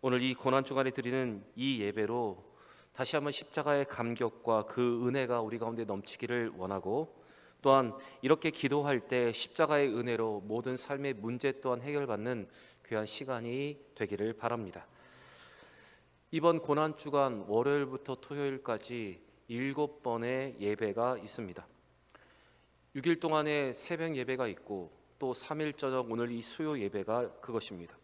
오늘 이 고난주간에 드리는 이 예배로 다시 한번 십자가의 감격과 그 은혜가 우리 가운데 넘치기를 원하고, 또한 이렇게 기도할 때 십자가의 은혜로 모든 삶의 문제 또한 해결받는 귀한 시간이 되기를 바랍니다. 이번 고난주간 월요일부터 토요일까지 7번의 예배가 있습니다. 6일 동안의 새벽 예배가 있고 또 3일 저녁 오늘 이 수요 예배가 그것입니다.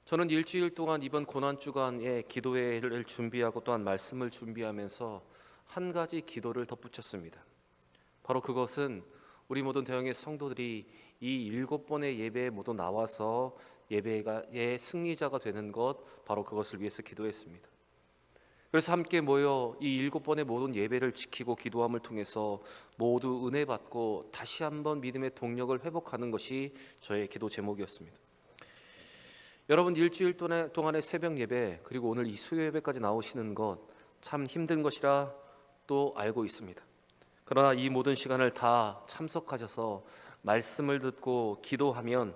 저는 일주일 동안 이번 고난주간에 기도회를 준비하고 또한 말씀을 준비하면서 한 가지 기도를 덧붙였습니다. 바로 그것은 우리 모든 대형의 성도들이 이 7번의 예배에 모두 나와서 예배의 승리자가 되는 것, 바로 그것을 위해서 기도했습니다. 그래서 함께 모여 이 7번의 모든 예배를 지키고 기도함을 통해서 모두 은혜 받고 다시 한번 믿음의 동력을 회복하는 것이 저의 기도 제목이었습니다. 여러분, 일주일 동안의 새벽 예배 그리고 오늘 이 수요 예배까지 나오시는 것 참 힘든 것이라 또 알고 있습니다. 그러나 이 모든 시간을 다 참석하셔서 말씀을 듣고 기도하면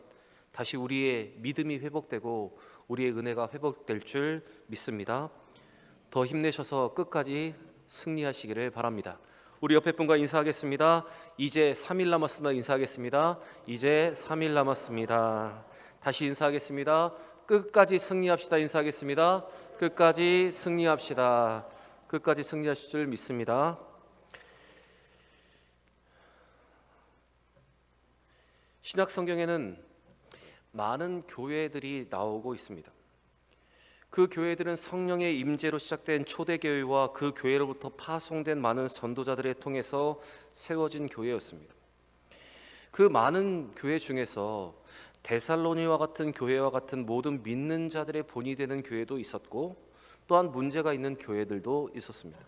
다시 우리의 믿음이 회복되고 우리의 은혜가 회복될 줄 믿습니다. 더 힘내셔서 끝까지 승리하시기를 바랍니다. 우리 옆에 분과 인사하겠습니다. 이제 3일 남았습니다. 인사하겠습니다. 이제 3일 남았습니다. 다시 인사하겠습니다. 끝까지 승리합시다. 인사하겠습니다. 끝까지 승리합시다. 끝까지 승리하실 줄 믿습니다. 신약 성경에는 많은 교회들이 나오고 있습니다. 그 교회들은 성령의 임재로 시작된 초대교회와 그 교회로부터 파송된 많은 선도자들을 통해서 세워진 교회였습니다. 그 많은 교회 중에서 데살로니와 같은 교회와 같은 모든 믿는 자들의 본이 되는 교회도 있었고, 또한 문제가 있는 교회들도 있었습니다.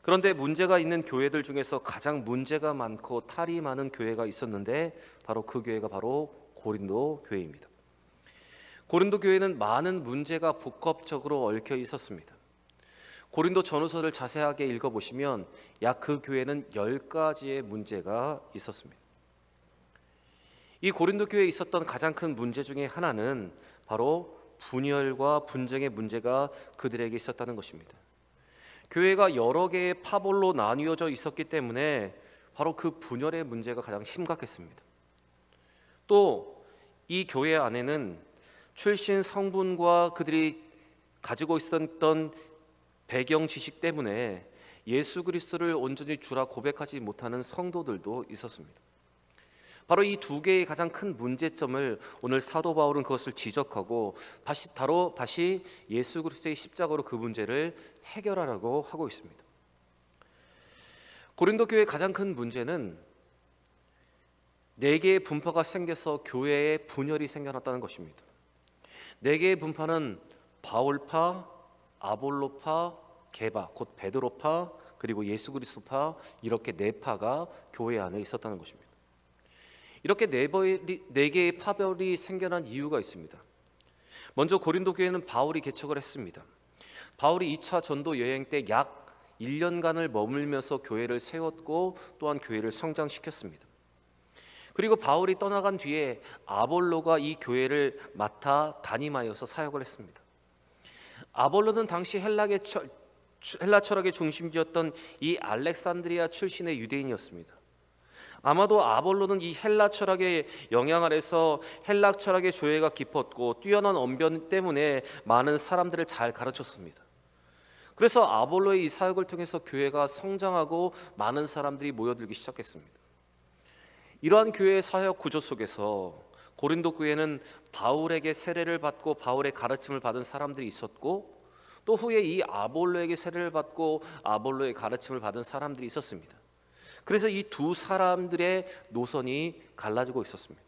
그런데 문제가 있는 교회들 중에서 가장 문제가 많고 탈이 많은 교회가 있었는데 바로 그 교회가 바로 고린도 교회입니다. 고린도 교회는 많은 문제가 복합적으로 얽혀 있었습니다. 고린도 전후서를 자세하게 읽어보시면 약 그 교회는 10가지의 문제가 있었습니다. 이 고린도 교회에 있었던 가장 큰 문제 중에 하나는 바로 분열과 분쟁의 문제가 그들에게 있었다는 것입니다. 교회가 여러 개의 파벌로 나뉘어져 있었기 때문에 바로 그 분열의 문제가 가장 심각했습니다. 또 이 교회 안에는 출신 성분과 그들이 가지고 있었던 배경 지식 때문에 예수 그리스도를 온전히 주라 고백하지 못하는 성도들도 있었습니다. 바로 이 두 개의 가장 큰 문제점을 오늘 사도 바울은 그것을 지적하고 다시 예수 그리스도의 십자가로 그 문제를 해결하라고 하고 있습니다. 고린도 교회의 가장 큰 문제는 4개의 분파가 생겨서 교회에 분열이 생겨났다는 것입니다. 4개의 분파는 바울파, 아볼로파, 게바, 곧 베드로파, 그리고 예수 그리스도파, 이렇게 4파가 교회 안에 있었다는 것입니다. 이렇게 4개의 파별이 생겨난 이유가 있습니다. 먼저 고린도 교회는 바울이 개척을 했습니다. 바울이 2차 전도 여행 때 약 1년간을 머물면서 교회를 세웠고 또한 교회를 성장시켰습니다. 그리고 바울이 떠나간 뒤에 아볼로가 이 교회를 맡아 담임하여서 사역을 했습니다. 아볼로는 당시 헬라 철학의 중심지였던 이 알렉산드리아 출신의 유대인이었습니다. 아마도 아볼로는 이 헬라 철학의 영향 아래서 헬라 철학의 조예가 깊었고 뛰어난 언변 때문에 많은 사람들을 잘 가르쳤습니다. 그래서 아볼로의 이 사역을 통해서 교회가 성장하고 많은 사람들이 모여들기 시작했습니다. 이러한 교회의 사역 구조 속에서 고린도 교회는 바울에게 세례를 받고 바울의 가르침을 받은 사람들이 있었고, 또 후에 이 아볼로에게 세례를 받고 아볼로의 가르침을 받은 사람들이 있었습니다. 그래서 이 두 사람들의 노선이 갈라지고 있었습니다.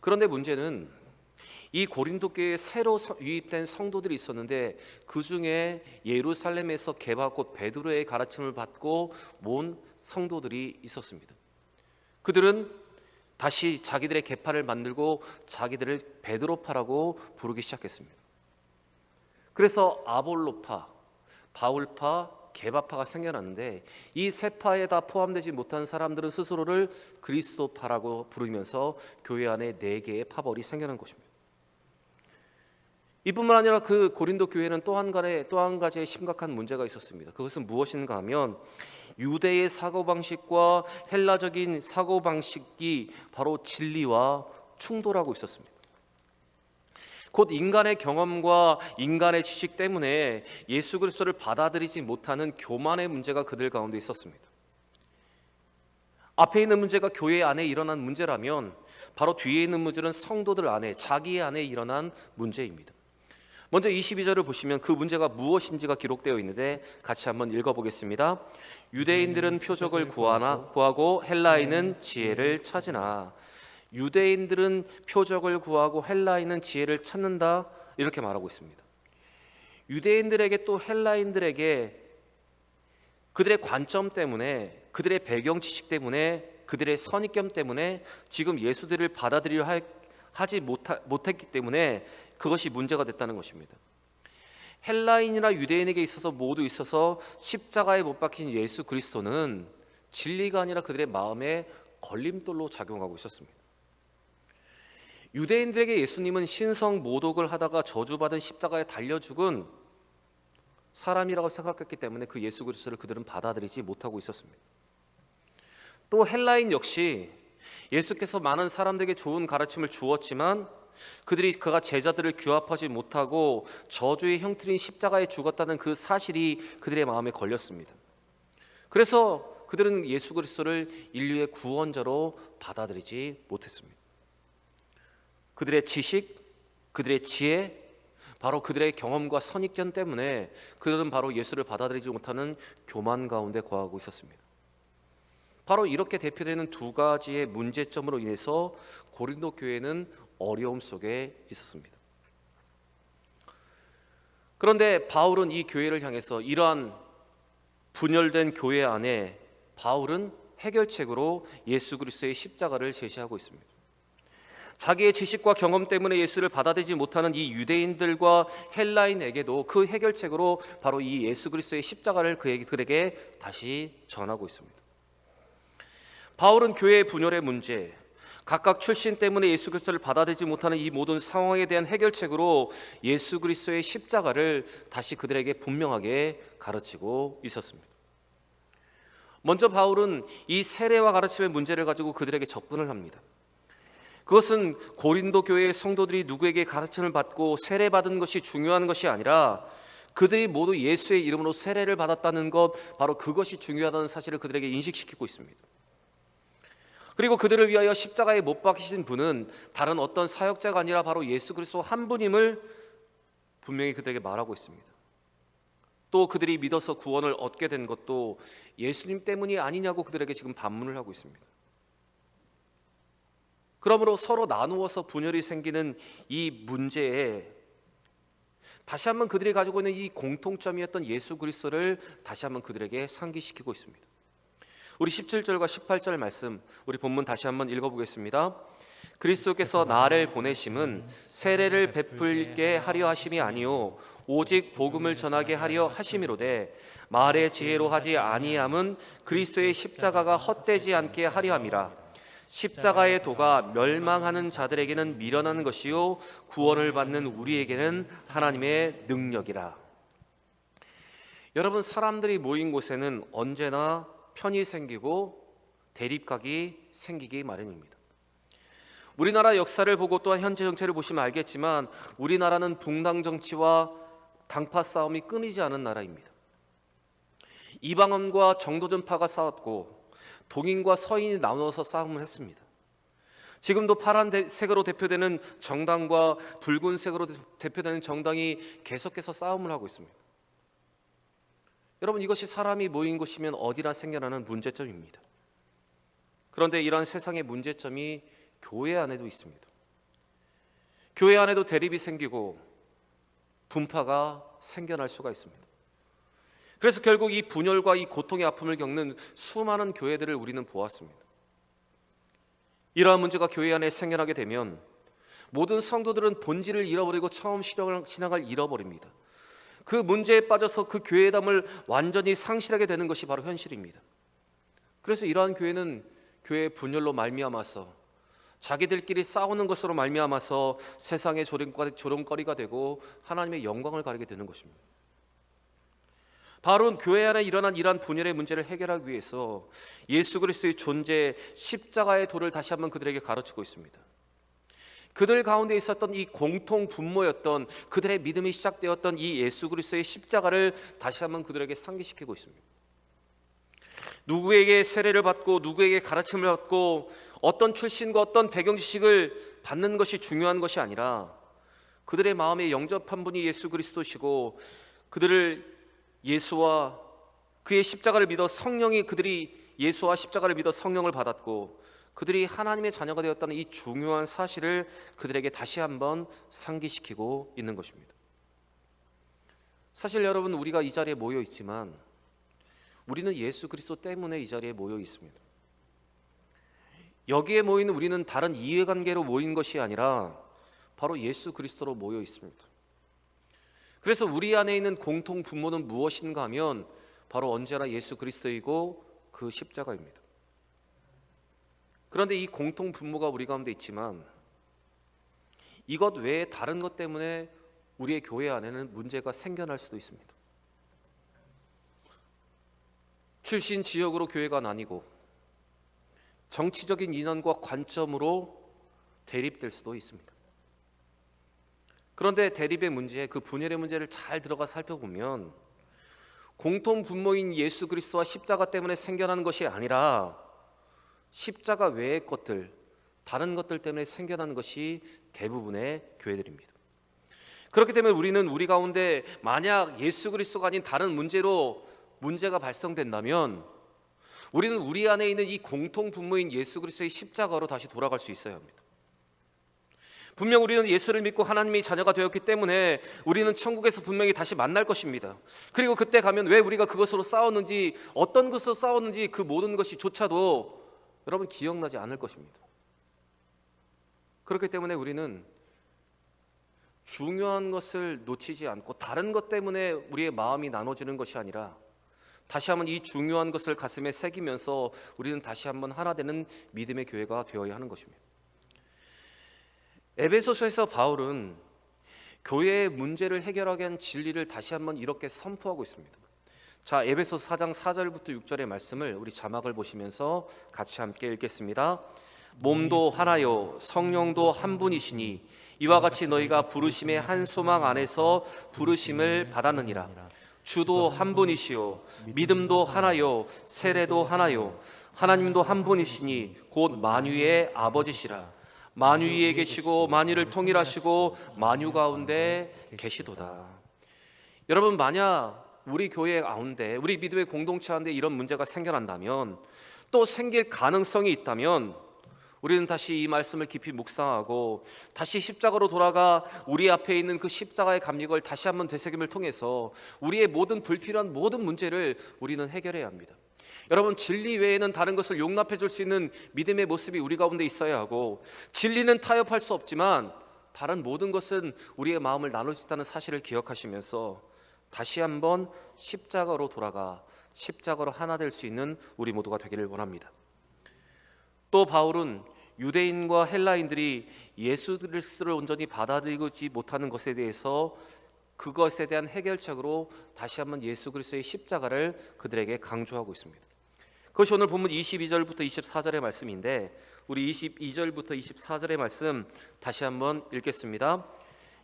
그런데 문제는 이 고린도 교회에 새로 유입된 성도들이 있었는데 그 중에 예루살렘에서 게바 곧 베드로의 가르침을 받고 모은 성도들이 있었습니다. 그들은 다시 자기들의 계파를 만들고 자기들을 베드로파라고 부르기 시작했습니다. 그래서 아볼로파, 바울파, 게바파가 생겨났는데 이 세 파에 다 포함되지 못한 사람들은 스스로를 그리스도파라고 부르면서 교회 안에 4개의 파벌이 생겨난 것입니다. 이뿐만 아니라 그 고린도 교회는 또 한 가지의 심각한 문제가 있었습니다. 그것은 무엇인가 하면 유대의 사고방식과 헬라적인 사고방식이 바로 진리와 충돌하고 있었습니다. 곧 인간의 경험과 인간의 지식 때문에 예수 그리스도를 받아들이지 못하는 교만의 문제가 그들 가운데 있었습니다. 앞에 있는 문제가 교회 안에 일어난 문제라면 바로 뒤에 있는 문제는 성도들 안에, 자기 안에 일어난 문제입니다. 먼저 22절을 보시면 그 문제가 무엇인지가 기록되어 있는데 같이 한번 읽어보겠습니다. 유대인들은 표적을 구하고 헬라인은 지혜를 찾으나. 유대인들은 표적을 구하고 헬라인은 지혜를 찾는다, 이렇게 말하고 있습니다. 유대인들에게 또 헬라인들에게 그들의 관점 때문에, 그들의 배경 지식 때문에, 그들의 선입견 때문에 지금 예수들을 받아들이려 하지 못했기 때문에 그것이 문제가 됐다는 것입니다. 헬라인이나 유대인에게 있어서 모두 있어서 십자가에 못 박힌 예수 그리스도는 진리가 아니라 그들의 마음에 걸림돌로 작용하고 있었습니다. 유대인들에게 예수님은 신성 모독을 하다가 저주받은 십자가에 달려 죽은 사람이라고 생각했기 때문에 그 예수 그리스도를 그들은 받아들이지 못하고 있었습니다. 또 헬라인 역시 예수께서 많은 사람들에게 좋은 가르침을 주었지만 그가 제자들을 규합하지 못하고 저주의 형틀인 십자가에 죽었다는 그 사실이 그들의 마음에 걸렸습니다. 그래서 그들은 예수 그리스도를 인류의 구원자로 받아들이지 못했습니다. 그들의 지식, 그들의 지혜, 바로 그들의 경험과 선입견 때문에 그들은 바로 예수를 받아들이지 못하는 교만 가운데 거하고 있었습니다. 바로 이렇게 대표되는 두 가지의 문제점으로 인해서 고린도 교회는 어려움 속에 있었습니다. 그런데 바울은 이 교회를 향해서 이러한 분열된 교회 안에 바울은 해결책으로 예수 그리스도의 십자가를 제시하고 있습니다. 자기의 지식과 경험 때문에 예수를 받아들이지 못하는 이 유대인들과 헬라인에게도 그 해결책으로 바로 이 예수 그리스도의 십자가를 그들에게 다시 전하고 있습니다. 바울은 교회의 분열의 문제, 각각 출신 때문에 예수 그리스도를 받아들이지 못하는 이 모든 상황에 대한 해결책으로 예수 그리스도의 십자가를 다시 그들에게 분명하게 가르치고 있었습니다. 먼저 바울은 이 세례와 가르침의 문제를 가지고 그들에게 접근을 합니다. 그것은 고린도 교회의 성도들이 누구에게 가르침을 받고 세례받은 것이 중요한 것이 아니라 그들이 모두 예수의 이름으로 세례를 받았다는 것, 바로 그것이 중요하다는 사실을 그들에게 인식시키고 있습니다. 그리고 그들을 위하여 십자가에 못 박히신 분은 다른 어떤 사역자가 아니라 바로 예수 그리스도 한 분임을 분명히 그들에게 말하고 있습니다. 또 그들이 믿어서 구원을 얻게 된 것도 예수님 때문이 아니냐고 그들에게 지금 반문을 하고 있습니다. 그러므로 서로 나누어서 분열이 생기는 이 문제에 다시 한번 그들이 가지고 있는 이 공통점이었던 예수 그리스도를 다시 한번 그들에게 상기시키고 있습니다. 우리 17절과 18절 말씀, 우리 본문 다시 한번 읽어보겠습니다. 그리스도께서 나를 보내심은 세례를 베풀게 하려 하심이 아니요 오직 복음을 전하게 하려 하심이로되 말의 지혜로 하지 아니함은 그리스도의 십자가가 헛되지 않게 하려 함이라. 십자가의 도가 멸망하는 자들에게는 미련한 것이요 구원을 받는 우리에게는 하나님의 능력이라. 여러분, 사람들이 모인 곳에는 언제나 편이 생기고 대립각이 생기기 마련입니다. 우리나라 역사를 보고 또한 현재 정체를 보시면 알겠지만 우리나라는 붕당 정치와 당파 싸움이 끊이지 않은 나라입니다. 이방원과 정도전파가 싸웠고 동인과 서인이 나누어서 싸움을 했습니다. 지금도 파란색으로 대표되는 정당과 붉은색으로 대표되는 정당이 계속해서 싸움을 하고 있습니다. 여러분, 이것이 사람이 모인 곳이면 어디나 생겨나는 문제점입니다. 그런데 이러한 세상의 문제점이 교회 안에도 있습니다. 교회 안에도 대립이 생기고 분파가 생겨날 수가 있습니다. 그래서 결국 이 분열과 이 고통의 아픔을 겪는 수많은 교회들을 우리는 보았습니다. 이러한 문제가 교회 안에 생겨나게 되면 모든 성도들은 본질을 잃어버리고 처음 신앙을 잃어버립니다. 그 문제에 빠져서 그 교회의 담을 완전히 상실하게 되는 것이 바로 현실입니다. 그래서 이러한 교회는 교회의 분열로 말미암아서 자기들끼리 싸우는 것으로 말미암아서 세상의 조롱거리가 되고 하나님의 영광을 가리게 되는 것입니다. 바로 교회 안에 일어난 이러한 분열의 문제를 해결하기 위해서 예수 그리스도의 존재, 십자가의 도를 다시 한번 그들에게 가르치고 있습니다. 그들 가운데 있었던 이 공통 분모였던 그들의 믿음이 시작되었던 이 예수 그리스도의 십자가를 다시 한번 그들에게 상기시키고 있습니다. 누구에게 세례를 받고 누구에게 가르침을 받고 어떤 출신과 어떤 배경 지식을 받는 것이 중요한 것이 아니라 그들의 마음에 영접한 분이 예수 그리스도시고 그들을 예수와 그의 십자가를 믿어 성령이 그들이 예수와 십자가를 믿어 성령을 받았고 그들이 하나님의 자녀가 되었다는 이 중요한 사실을 그들에게 다시 한번 상기시키고 있는 것입니다. 사실 여러분, 우리가 이 자리에 모여 있지만 우리는 예수 그리스도 때문에 이 자리에 모여 있습니다. 여기에 모인 우리는 다른 이해관계로 모인 것이 아니라 바로 예수 그리스도로 모여 있습니다. 그래서 우리 안에 있는 공통 분모는 무엇인가 하면 바로 언제나 예수 그리스도이고 그 십자가입니다. 그런데 이 공통 분모가 우리 가운데 있지만 이것 외에 다른 것 때문에 우리의 교회 안에는 문제가 생겨날 수도 있습니다. 출신 지역으로 교회가 나뉘고 정치적인 이념과 관점으로 대립될 수도 있습니다. 그런데 대립의 문제, 그 분열의 문제를 잘 들어가 살펴보면 공통 분모인 예수 그리스도와 십자가 때문에 생겨나는 것이 아니라 십자가 외의 것들, 다른 것들 때문에 생겨나는 것이 대부분의 교회들입니다. 그렇기 때문에 우리는 우리 가운데 만약 예수 그리스도가 아닌 다른 문제로 문제가 발생된다면 우리는 우리 안에 있는 이 공통 분모인 예수 그리스도의 십자가로 다시 돌아갈 수 있어야 합니다. 분명 우리는 예수를 믿고 하나님의 자녀가 되었기 때문에 우리는 천국에서 분명히 다시 만날 것입니다. 그리고 그때 가면 왜 우리가 그것으로 싸웠는지, 어떤 것으로 싸웠는지 그 모든 것이 조차도 여러분 기억나지 않을 것입니다. 그렇기 때문에 우리는 중요한 것을 놓치지 않고 다른 것 때문에 우리의 마음이 나눠지는 것이 아니라 다시 한번 이 중요한 것을 가슴에 새기면서 우리는 다시 한번 하나 되는 믿음의 교회가 되어야 하는 것입니다. 에베소서에서 바울은 교회의 문제를 해결하게 한 진리를 다시 한번 이렇게 선포하고 있습니다. 자, 에베소서 4장 4절부터 6절의 말씀을 우리 자막을 보시면서 같이 함께 읽겠습니다. 몸도 하나요 성령도 한 분이시니 이와 같이 너희가 부르심의 한 소망 안에서 부르심을 받았느니라. 주도 한 분이시요 믿음도 하나요 세례도 하나요 하나님도 한 분이시니 곧 만유의 아버지시라. 만유 위에 계시고 만유를 통일하시고 만유 가운데 계시도다. 여러분, 만약 우리 교회 가운데 우리 믿음의 공동체 가운데 이런 문제가 생겨난다면, 또 생길 가능성이 있다면 우리는 다시 이 말씀을 깊이 묵상하고 다시 십자가로 돌아가 우리 앞에 있는 그 십자가의 감격을 다시 한번 되새김을 통해서 우리의 모든 불필요한 모든 문제를 우리는 해결해야 합니다. 여러분, 진리 외에는 다른 것을 용납해 줄 수 있는 믿음의 모습이 우리 가운데 있어야 하고, 진리는 타협할 수 없지만 다른 모든 것은 우리의 마음을 나눌 수 있다는 사실을 기억하시면서 다시 한번 십자가로 돌아가 십자가로 하나 될 수 있는 우리 모두가 되기를 원합니다. 또 바울은 유대인과 헬라인들이 예수 그리스도를 온전히 받아들이지 못하는 것에 대해서 그것에 대한 해결책으로 다시 한번 예수 그리스도의 십자가를 그들에게 강조하고 있습니다. 그것이 오늘 본문 22절부터 24절의 말씀인데, 우리 22절부터 24절의 말씀 다시 한번 읽겠습니다.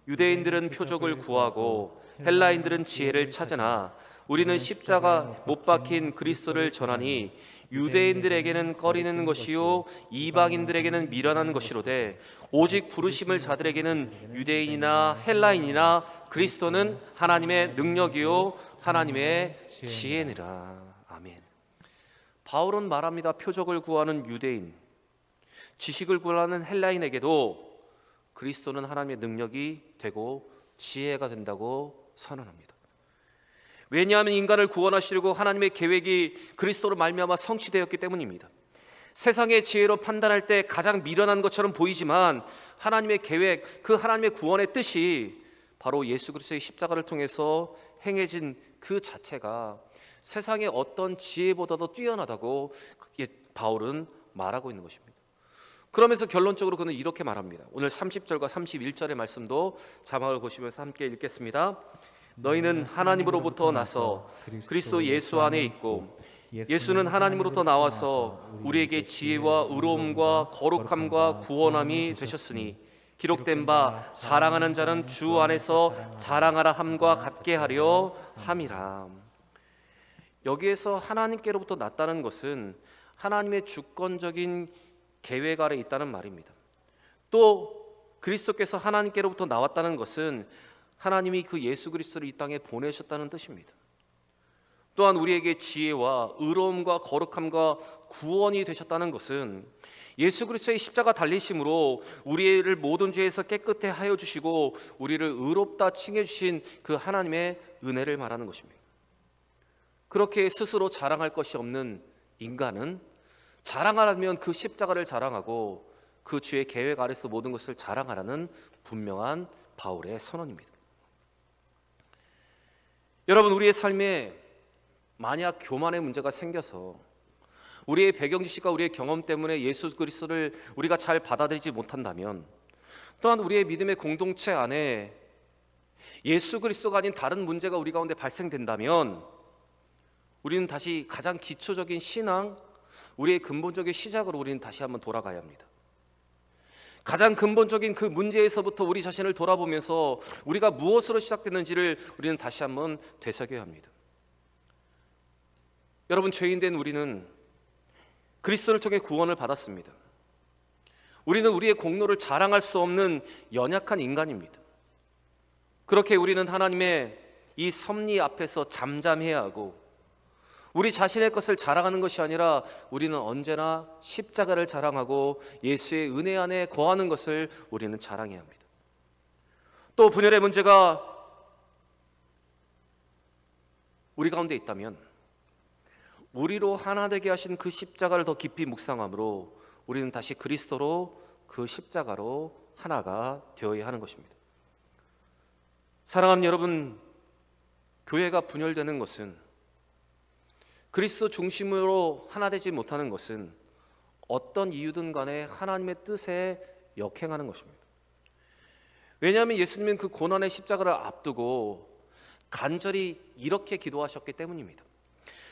유대인들은 표적을 구하고 헬라인들은 지혜를 찾으나 우리는 십자가 못 박힌 그리스도를 전하니 유대인들에게는 꺼리는 것이요 이방인들에게는 미련한 것이로되 오직 부르심을 자들에게는 유대인이나 헬라인이나 그리스도는 하나님의 능력이요 하나님의 지혜니라. 아멘. 바울은 말합니다. 표적을 구하는 유대인, 지식을 구하는 헬라인에게도 그리스도는 하나님의 능력이 되고 지혜가 된다고 선언합니다. 왜냐하면 인간을 구원하시려고 하나님의 계획이 그리스도로 말미암아 성취되었기 때문입니다. 세상의 지혜로 판단할 때 가장 미련한 것처럼 보이지만 하나님의 계획, 그 하나님의 구원의 뜻이 바로 예수 그리스도의 십자가를 통해서 행해진 그 자체가 세상의 어떤 지혜보다도 뛰어나다고 바울은 말하고 있는 것입니다. 그러면서 결론적으로 그는 이렇게 말합니다. 오늘 30절과 31절의 말씀도 자막을 보시면서 함께 읽겠습니다. 너희는 하나님으로부터 나서 그리스도 예수 안에 있고 예수는 하나님으로부터 나와서 우리에게 지혜와 의로움과 거룩함과 구원함이 되셨으니 기록된 바 자랑하는 자는 주 안에서 자랑하라 함과 같게 하려 함이라. 여기에서 하나님께로부터 났다는 것은 하나님의 주권적인 계획 아래 있다는 말입니다. 또 그리스도께서 하나님께로부터 나왔다는 것은 하나님이 그 예수 그리스도를 이 땅에 보내셨다는 뜻입니다. 또한 우리에게 지혜와 의로움과 거룩함과 구원이 되셨다는 것은 예수 그리스도의 십자가 달리심으로 우리를 모든 죄에서 깨끗해 하여 주시고 우리를 의롭다 칭해 주신 그 하나님의 은혜를 말하는 것입니다. 그렇게 스스로 자랑할 것이 없는 인간은 자랑하려면 그 십자가를 자랑하고 그 주의 계획 아래서 모든 것을 자랑하라는 분명한 바울의 선언입니다. 여러분, 우리의 삶에 만약 교만의 문제가 생겨서 우리의 배경 지식과 우리의 경험 때문에 예수 그리스도를 우리가 잘 받아들이지 못한다면, 또한 우리의 믿음의 공동체 안에 예수 그리스도가 아닌 다른 문제가 우리 가운데 발생된다면 우리는 다시 가장 기초적인 신앙, 우리의 근본적인 시작으로 우리는 다시 한번 돌아가야 합니다. 가장 근본적인 그 문제에서부터 우리 자신을 돌아보면서 우리가 무엇으로 시작됐는지를 우리는 다시 한번 되새겨야 합니다. 여러분, 죄인된 우리는 그리스도를 통해 구원을 받았습니다. 우리는 우리의 공로를 자랑할 수 없는 연약한 인간입니다. 그렇게 우리는 하나님의 이 섭리 앞에서 잠잠해야 하고 우리 자신의 것을 자랑하는 것이 아니라 우리는 언제나 십자가를 자랑하고 예수의 은혜 안에 거하는 것을 우리는 자랑해야 합니다. 또 분열의 문제가 우리 가운데 있다면 우리로 하나 되게 하신 그 십자가를 더 깊이 묵상함으로 우리는 다시 그리스도로 그 십자가로 하나가 되어야 하는 것입니다. 사랑하는 여러분, 교회가 분열되는 것은, 그리스도 중심으로 하나 되지 못하는 것은 어떤 이유든 간에 하나님의 뜻에 역행하는 것입니다. 왜냐하면 예수님은 그 고난의 십자가를 앞두고 간절히 이렇게 기도하셨기 때문입니다.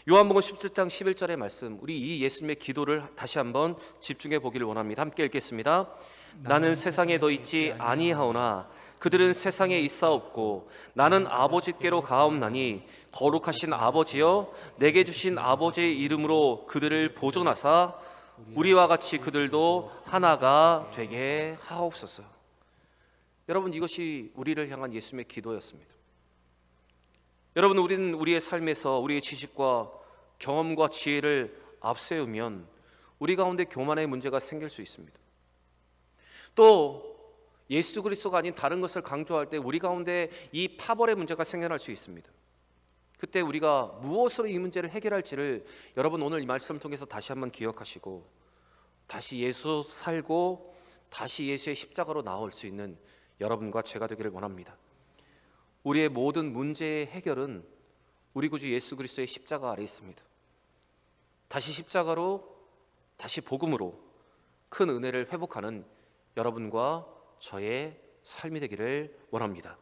요한복음 17장 11절의 말씀, 우리 이 예수님의 기도를 다시 한번 집중해 보기를 원합니다. 함께 읽겠습니다. 나는 세상에 더 있지 아니하오나 그들은 세상에 있사옵고 나는 아버지께로 가옵나니 거룩하신 아버지여 내게 주신 아버지의 이름으로 그들을 보존하사 우리와 같이 그들도 하나가 되게 하옵소서. 여러분, 이것이 우리를 향한 예수님의 기도였습니다. 여러분, 우리는 우리의 삶에서 우리의 지식과 경험과 지혜를 앞세우면 우리 가운데 교만의 문제가 생길 수 있습니다. 또 예수 그리스도가 아닌 다른 것을 강조할 때 우리 가운데 이 파벌의 문제가 생겨날 수 있습니다. 그때 우리가 무엇으로 이 문제를 해결할지를 여러분 오늘 이 말씀을 통해서 다시 한번 기억하시고 다시 예수 살고 다시 예수의 십자가로 나올 수 있는 여러분과 제가 되기를 원합니다. 우리의 모든 문제의 해결은 우리 구주 예수 그리스도의 십자가 아래 있습니다. 다시 십자가로, 다시 복음으로 큰 은혜를 회복하는 여러분과 저의 삶이 되기를 원합니다.